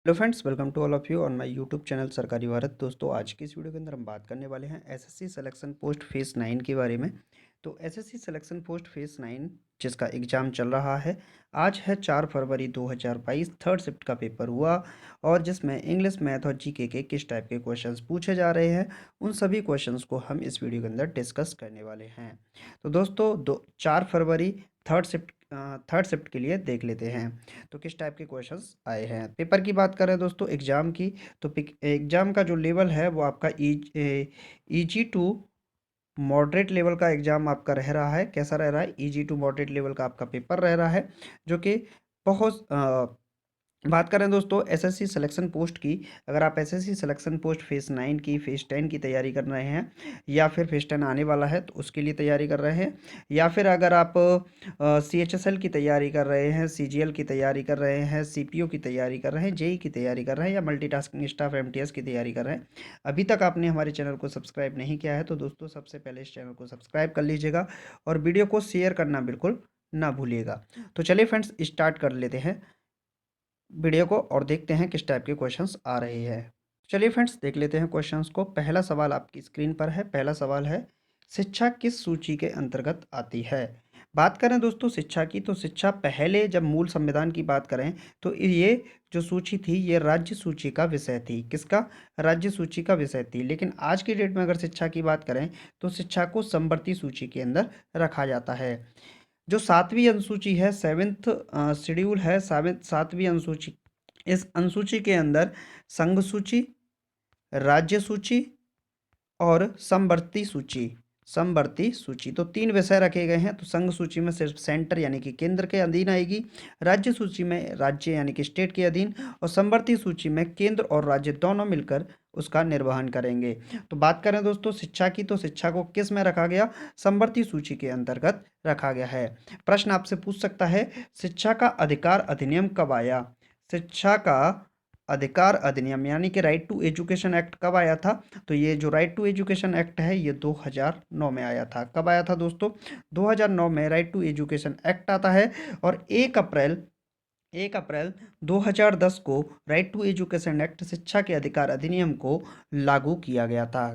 Hello friends, welcome to all of you on my YouTube channel Sarkari Bharat. दोस्तों, आज की इस वीडियो के अंदर हम बात करने वाले हैं एसएससी सिलेक्शन पोस्ट फेज़ 9 के बारे में। तो एसएससी सिलेक्शन पोस्ट फेज़ 9 जिसका एग्ज़ाम चल रहा है, आज है 4 फरवरी 2022। थर्ड शिफ्ट का पेपर हुआ और जिसमें इंग्लिश, मैथ और जीके के किस टाइप के क्वेश्चंस पूछे जा रहे हैं, उन सभी क्वेश्चंस को हम इस वीडियो के अंदर डिस्कस करने वाले हैं। तो दोस्तों, 4 फरवरी थर्ड शिफ्ट के लिए देख लेते हैं तो किस टाइप के क्वेश्चंस आए हैं। पेपर की बात करें दोस्तों एग्ज़ाम की, तो एग्ज़ाम का जो लेवल है वो आपका ईजी टू मॉडरेट लेवल का एग्ज़ाम आपका रह रहा है। कैसा रह रहा है? ईजी टू मॉडरेट लेवल का आपका पेपर रह रहा है, जो कि बहुत बात करें दोस्तों एसएससी सिलेक्शन पोस्ट की। अगर आप एसएससी सिलेक्शन पोस्ट फेज़ 9 की, फेज़ 10 की तैयारी कर रहे हैं, या फिर फेज़ 10 आने वाला है तो उसके लिए तैयारी कर रहे हैं, या फिर अगर आप सीएचएसएल की तैयारी कर रहे हैं, सीजीएल की तैयारी कर रहे हैं, सीपीओ की तैयारी कर रहे हैं, जेई की तैयारी कर रहे हैं, या मल्टीटास्किंग स्टाफ एमटीएस की तैयारी कर रहे हैं, अभी तक आपने हमारे चैनल को सब्सक्राइब नहीं किया है तो दोस्तों सबसे पहले इस चैनल को सब्सक्राइब कर लीजिएगा और वीडियो को शेयर करना बिल्कुल ना भूलिएगा। तो चलिए फ्रेंड्स, स्टार्ट कर लेते हैं वीडियो को और देखते हैं किस टाइप के क्वेश्चंस आ रहे हैं। चलिए फ्रेंड्स, देख लेते हैं क्वेश्चंस को। पहला सवाल आपकी स्क्रीन पर है। पहला सवाल है, शिक्षा किस सूची के अंतर्गत आती है? बात करें दोस्तों शिक्षा की, तो शिक्षा पहले जब मूल संविधान की बात करें तो ये जो सूची थी ये राज्य सूची का विषय थी। किसका? राज्य सूची का विषय थी। लेकिन आज की डेट में अगर शिक्षा की बात करें तो शिक्षा को समवर्ती सूची के अंदर रखा जाता है। जो सातवीं अनुसूची है, सेवेंथ शेड्यूल है, सातवीं अनुसूची, इस अनुसूची के अंदर संघ सूची, राज्य सूची और समवर्ती सूची तो तीन विषय रखे गए हैं। तो संघ सूची में सिर्फ सेंटर यानी कि केंद्र के अधीन आएगी, राज्य सूची में राज्य यानी कि स्टेट के अधीन, और समवर्ती सूची में केंद्र और राज्य दोनों मिलकर उसका निर्वहन करेंगे। तो बात करें दोस्तों शिक्षा की, तो शिक्षा को किस में रखा गया? समवर्ती सूची के अंतर्गत रखा गया है। प्रश्न आपसे पूछ सकता है, शिक्षा का अधिकार अधिनियम कब आया? शिक्षा का अधिकार अधिनियम यानी कि राइट टू एजुकेशन एक्ट कब आया था? तो ये जो राइट टू एजुकेशन एक्ट है ये 2009 में आया था। कब आया था दोस्तों? 2009 में राइट टू एजुकेशन एक्ट आता है और 1 अप्रैल 2010 को राइट टू एजुकेशन एक्ट, शिक्षा के अधिकार अधिनियम को लागू किया गया था।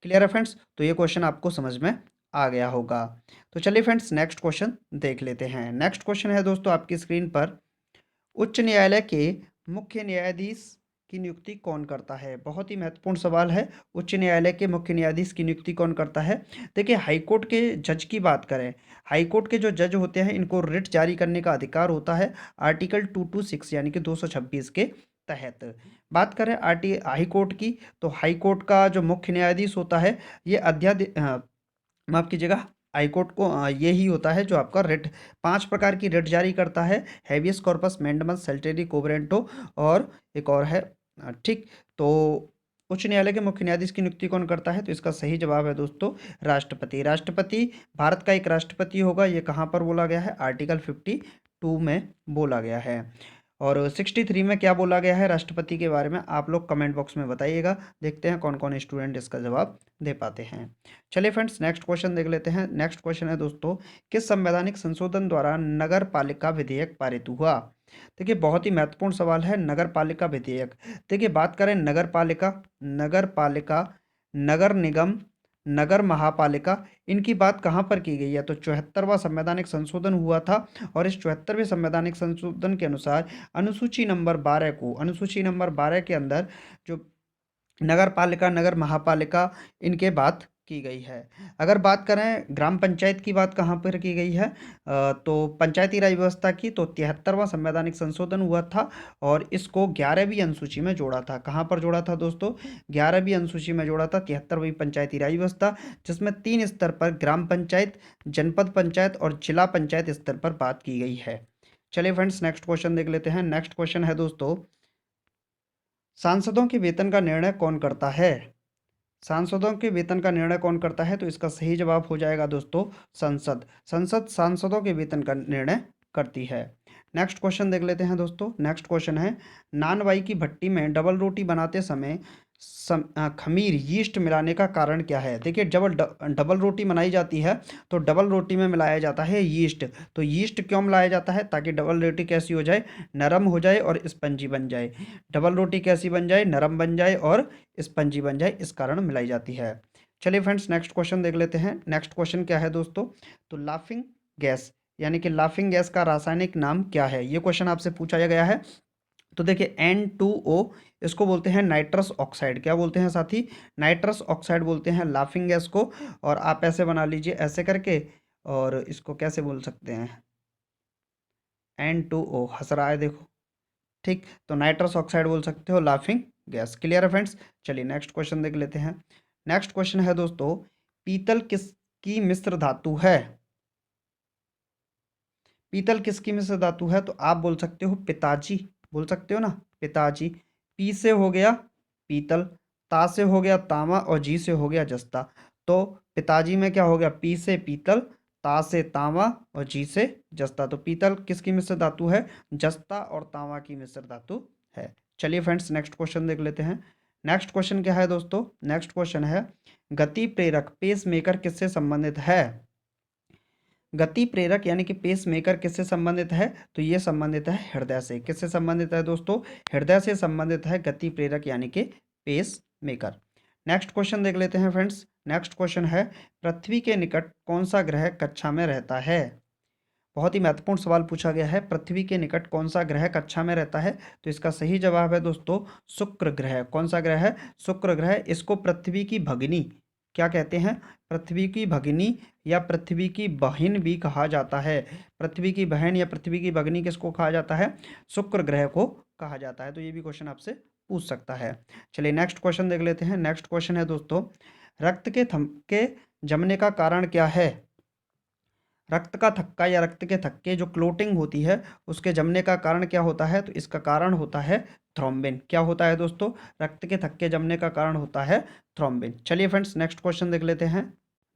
क्लियर है फ्रेंड्स? तो ये क्वेश्चन आपको समझ में आ गया होगा। तो चलिए फ्रेंड्स, नेक्स्ट क्वेश्चन देख लेते हैं। नेक्स्ट क्वेश्चन है दोस्तों आपकी स्क्रीन पर, उच्च न्यायालय के मुख्य न्यायाधीश की नियुक्ति कौन करता है? बहुत ही महत्वपूर्ण सवाल है। उच्च न्यायालय के मुख्य न्यायाधीश की नियुक्ति कौन करता है? देखिए, हाईकोर्ट के जज की बात करें, हाईकोर्ट के जो जज होते हैं इनको रिट जारी करने का अधिकार होता है आर्टिकल 226 यानी कि 226 के तहत। बात करें हाईकोर्ट की, तो हाईकोर्ट का जो मुख्य न्यायाधीश होता है ये माफ कीजिएगा, हाईकोर्ट को ये ही होता है जो आपका रिट, 5 प्रकार की रिट जारी करता है: हैबियस कॉर्पस, मैंडेमस, सेल्टेरी, कोबरेंटो और एक और है। ठीक। तो उच्च न्यायालय के मुख्य न्यायाधीश की नियुक्ति कौन करता है? तो इसका सही जवाब है दोस्तों राष्ट्रपति। राष्ट्रपति भारत का एक राष्ट्रपति होगा। ये कहाँ पर बोला गया है? आर्टिकल 52 में बोला गया है। और 63 में क्या बोला गया है राष्ट्रपति के बारे में? आप लोग कमेंट बॉक्स में बताइएगा, देखते हैं कौन कौन स्टूडेंट इसका जवाब दे पाते हैं। चलिए फ्रेंड्स, नेक्स्ट क्वेश्चन देख लेते हैं। नेक्स्ट क्वेश्चन है दोस्तों, किस संवैधानिक संशोधन द्वारा नगर पालिका विधेयक पारित हुआ? देखिए, बहुत ही महत्वपूर्ण सवाल है नगर पालिका विधेयक। देखिए, बात करें नगर पालिका, नगर पालिका, नगर निगम, नगर महापालिका, इनकी बात कहाँ पर की गई है? तो 74वां संवैधानिक संशोधन हुआ था और इस 74वें संवैधानिक संशोधन के अनुसार अनुसूची नंबर 12 के अंदर जो नगर पालिका, नगर महापालिका, इनके बात की गई है। अगर बात करें ग्राम पंचायत की, बात कहाँ पर की गई है? तो पंचायती राज व्यवस्था की, तो 73वां संवैधानिक संशोधन हुआ था और इसको 11वीं अनुसूची में जोड़ा था। कहाँ पर जोड़ा था दोस्तों? 11वीं अनुसूची में जोड़ा था 73वीं पंचायती राज व्यवस्था, जिसमें 3 स्तर पर ग्राम पंचायत, जनपद पंचायत और जिला पंचायत स्तर पर बात की गई है। चलिए फ्रेंड्स, नेक्स्ट क्वेश्चन देख लेते हैं। नेक्स्ट क्वेश्चन है दोस्तों, सांसदों के वेतन का निर्णय कौन करता है? सांसदों के वेतन का निर्णय कौन करता है? तो इसका सही जवाब हो जाएगा दोस्तों संसद। संसद सांसदों के वेतन का निर्णय करती है। नेक्स्ट क्वेश्चन देख लेते हैं दोस्तों। नेक्स्ट क्वेश्चन है, नान बाई की भट्टी में डबल रोटी बनाते समय खमीर यीस्ट मिलाने का कारण क्या है? देखिए, जब डबल रोटी बनाई जाती है तो डबल रोटी में मिलाया जाता है यीस्ट। तो यीस्ट क्यों मिलाया जाता है? ताकि डबल रोटी कैसी हो जाए, नरम हो जाए और स्पंजी बन जाए। डबल रोटी कैसी बन जाए, नरम बन जाए और स्पंजी बन जाए, इस कारण मिलाई जाती है। चलिए फ्रेंड्स, नेक्स्ट क्वेश्चन देख लेते हैं। नेक्स्ट क्वेश्चन क्या है दोस्तों? तो लाफिंग गैस यानी कि लाफिंग गैस का रासायनिक नाम क्या है? ये क्वेश्चन आपसे पूछा गया है। तो देखिए, N2O, इसको बोलते हैं नाइट्रस ऑक्साइड। क्या बोलते हैं साथी? नाइट्रस ऑक्साइड बोलते हैं लाफिंग गैस को। और आप ऐसे बना लीजिए, ऐसे करके, और इसको कैसे बोल सकते हैं? N2O हंस रहा है, देखो। ठीक, तो नाइट्रस ऑक्साइड बोल सकते हो, लाफिंग गैस। क्लियर है फ्रेंड्स? चलिए नेक्स्ट क्वेश्चन देख लेते हैं। नेक्स्ट क्वेश्चन है दोस्तों, पीतल किसकी मिश्र धातु है? पीतल किसकी मिश्र धातु है? तो आप बोल सकते हो पिताजी, बोल सकते हो ना, पिताजी। पी से हो गया पीतल, ता से हो गया तामा, और जी से हो गया जस्ता। तो पिताजी में क्या हो गया? पी से पीतल, ता से तामा, और जी से जस्ता। तो पीतल किसकी मिश्र धातु है? जस्ता और तामा की मिश्र धातु है। चलिए फ्रेंड्स, नेक्स्ट क्वेश्चन देख लेते हैं। नेक्स्ट क्वेश्चन क्या है दोस्तों? नेक्स्ट क्वेश्चन है, गति प्रेरक पेस मेकर किससे संबंधित है? गति प्रेरक यानी कि पेस मेकर किससे संबंधित है? तो ये संबंधित है हृदय से। किससे संबंधित है दोस्तों? हृदय से संबंधित है गति प्रेरक यानी कि पेस मेकर। नेक्स्ट क्वेश्चन देख लेते हैं फ्रेंड्स। नेक्स्ट क्वेश्चन है, पृथ्वी के निकट कौन सा ग्रह कक्षा में रहता है? बहुत ही महत्वपूर्ण सवाल पूछा गया है, पृथ्वी के निकट कौन सा ग्रह कक्षा में रहता है? तो इसका सही जवाब है दोस्तों, शुक्र ग्रह। कौन सा ग्रह है? शुक्र ग्रह। इसको पृथ्वी की भगिनी क्या कहते हैं? पृथ्वी की भगिनी या पृथ्वी की बहन भी कहा जाता है। पृथ्वी की बहन या पृथ्वी की भगिनी किसको कहा जाता है? शुक्र ग्रह को कहा जाता है। तो ये भी क्वेश्चन आपसे पूछ सकता है। चलिए नेक्स्ट क्वेश्चन देख लेते हैं। नेक्स्ट क्वेश्चन है दोस्तों, रक्त के थक्के जमने का कारण क्या है? रक्त का थक्का या रक्त के थक्के जो क्लोटिंग होती है, उसके जमने का कारण क्या होता है? तो इसका कारण होता है थ्रोम्बिन। क्या होता है दोस्तों? रक्त के थक्के जमने का कारण होता है थ्रोम्बिन। चलिए फ्रेंड्स, नेक्स्ट क्वेश्चन देख लेते हैं।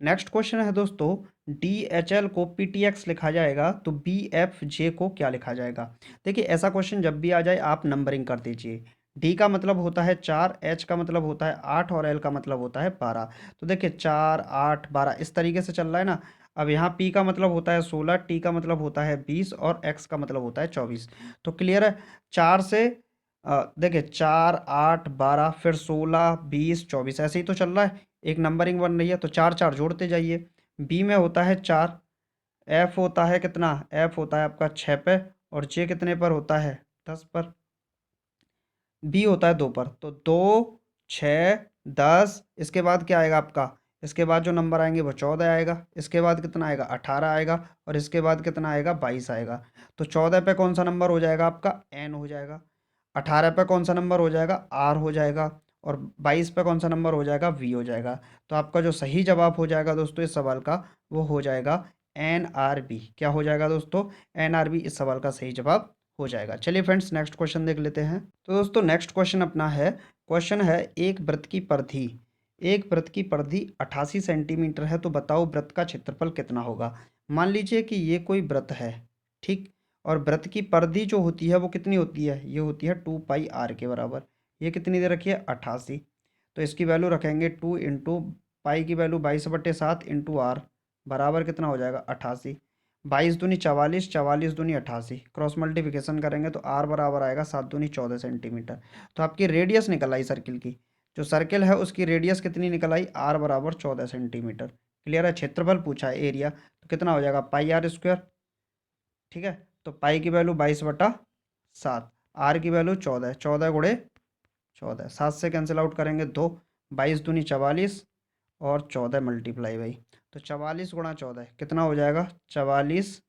नेक्स्ट क्वेश्चन है दोस्तों, DHL को PTX लिखा जाएगा तो BFJ को क्या लिखा जाएगा? देखिए, ऐसा क्वेश्चन जब भी आ जाए आप नंबरिंग कर दीजिए। डी का मतलब होता है 4, एच का मतलब होता है 8, और एल का मतलब होता है 12। तो देखिए, 4, 8, 12 इस तरीके से चल रहा है ना। अब यहाँ पी का मतलब होता है 16, टी का मतलब होता है 20, और एक्स का मतलब होता है 24। तो क्लियर है? 4 से देखिए, 4, 8, 12, फिर 16, 20, 24 ऐसे ही तो चल रहा है, एक नंबरिंग बन रही है। तो 4 4 जोड़ते जाइए। बी में होता है 4, एफ होता है कितना? एफ होता है आपका 6 पे, और जे कितने पर होता है? 10 पर। बी होता है 2 पर। तो 2, 6, 10, इसके बाद क्या आएगा आपका? इसके बाद जो नंबर आएंगे वो 14 आएगा, इसके बाद कितना आएगा? 18 आएगा, और इसके बाद कितना आएगा? 22 आएगा। तो 14 पे कौन सा नंबर हो जाएगा आपका? एन हो जाएगा। 18 पे कौन सा नंबर हो जाएगा? आर हो जाएगा। और 22 पे कौन सा नंबर हो जाएगा? वी हो जाएगा। तो आपका जो सही जवाब हो जाएगा दोस्तों इस सवाल का, वो हो जाएगा NRB। क्या हो जाएगा दोस्तों? NRB इस सवाल का सही जवाब हो जाएगा। चलिए फ्रेंड्स, नेक्स्ट क्वेश्चन देख लेते हैं। तो दोस्तों नेक्स्ट क्वेश्चन अपना है, क्वेश्चन है, एक वृत्त की परिधि, एक वृत्त की परिधि 88 सेंटीमीटर है, तो बताओ वृत्त का क्षेत्रफल कितना होगा? मान लीजिए कि ये कोई वृत्त है, ठीक, और वृत्त की परिधि जो होती है वो कितनी होती है? ये होती है 2πr के बराबर। ये कितनी दे रखी है? 88। तो इसकी वैल्यू रखेंगे 2 इंटू पाई की वैल्यू 22/7 इंटू आर, बराबर कितना हो जाएगा? 88। 22 दूनी 44, 44 दूनी 88, क्रॉस मल्टीप्लिकेशन करेंगे तो आर बराबर आएगा 7 दूनी 14 सेंटीमीटर। तो आपकी रेडियस निकल आई सर्किल की, जो सर्किल है उसकी रेडियस कितनी निकल आई? आर बराबर 14 सेंटीमीटर। क्लियर है? क्षेत्रफल पूछा है, एरिया, तो कितना हो जाएगा? पाई आर स्क्वायर। ठीक है, तो पाई की वैल्यू 22/7, आर की वैल्यू 14, 14 गुणे 14, 7 से कैंसिल आउट करेंगे 2, 22 दूनी 44, और 14 मल्टीप्लाई बाई, तो 44 गुणा 14 कितना हो जाएगा? 44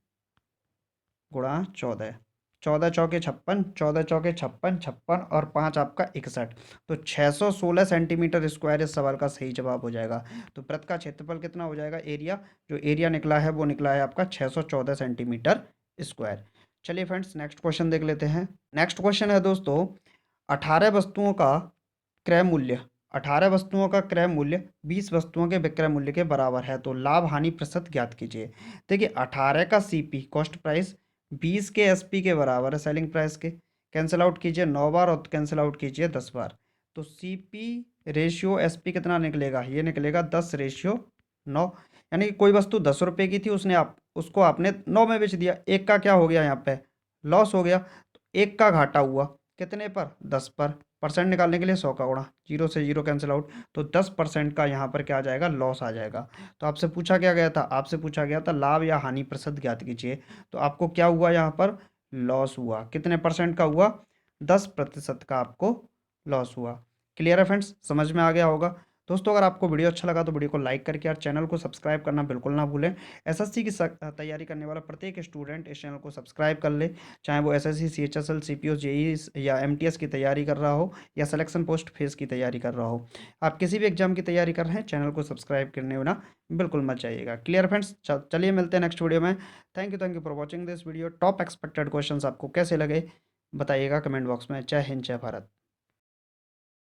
गुणा 14, 14 चौके 56, 14 चौके 56, 56 और 5 आपका 61, तो 616 सेंटीमीटर स्क्वायर इस सवाल का सही जवाब हो जाएगा। तो वृत्त का क्षेत्रफल कितना हो जाएगा? एरिया, जो एरिया निकला है वो निकला है आपका 614 सेंटीमीटर स्क्वायर। चलिए फ्रेंड्स, नेक्स्ट क्वेश्चन देख लेते हैं। नेक्स्ट क्वेश्चन है दोस्तों, 18 वस्तुओं का क्रय मूल्य, 18 वस्तुओं का क्रय मूल्य 20 वस्तुओं के विक्रय मूल्य के बराबर है, तो लाभ हानि प्रतिशत ज्ञात कीजिए। देखिए, 18 का CP कॉस्ट प्राइस 20 के SP के बराबर है सेलिंग प्राइस के। कैंसिल आउट कीजिए 9 बार और कैंसिल आउट कीजिए 10 बार, तो CP रेशियो SP कितना निकलेगा, ये निकलेगा 10/9। यानी कि कोई वस्तु 10 रुपये की थी, उसको आपने 9 में बेच दिया। एक का क्या हो गया यहाँ पे, लॉस हो गया। तो एक का घाटा हुआ कितने पर, 10 पर। परसेंट निकालने के लिए 100 का गुणा, जीरो से जीरो कैंसिल आउट, तो 10% का यहाँ पर क्या आ जाएगा, लॉस आ जाएगा। तो आपसे पूछा क्या गया था, आपसे पूछा गया था लाभ या हानि प्रतिशत ज्ञात कीजिए। तो आपको क्या हुआ यहाँ पर, लॉस हुआ। कितने परसेंट का हुआ, 10% का आपको लॉस हुआ। क्लियर है फ्रेंड्स, समझ में आ गया होगा। दोस्तों अगर आपको वीडियो अच्छा लगा तो वीडियो को लाइक करके यार चैनल को सब्सक्राइब करना बिल्कुल ना भूलें। एसएससी की तैयारी करने वाला प्रत्येक स्टूडेंट इस चैनल को सब्सक्राइब कर ले, चाहे वो एसएससी, CHSL, CPO, जेई या MTS की तैयारी कर रहा हो या सिलेक्शन पोस्ट फेस की तैयारी कर रहा हो। आप किसी भी एग्जाम की तैयारी कर रहे हैं, चैनल को सब्सक्राइब करने बिना बिल्कुल मत जाइएगा। क्लियर फ्रेंड्स, चलिए मिलते हैं नेक्स्ट वीडियो में। Thank you for watching this video. Top expected question आपको कैसे लगे बताइएगा कमेंट बॉक्स में। जय हिंद, जय भारत।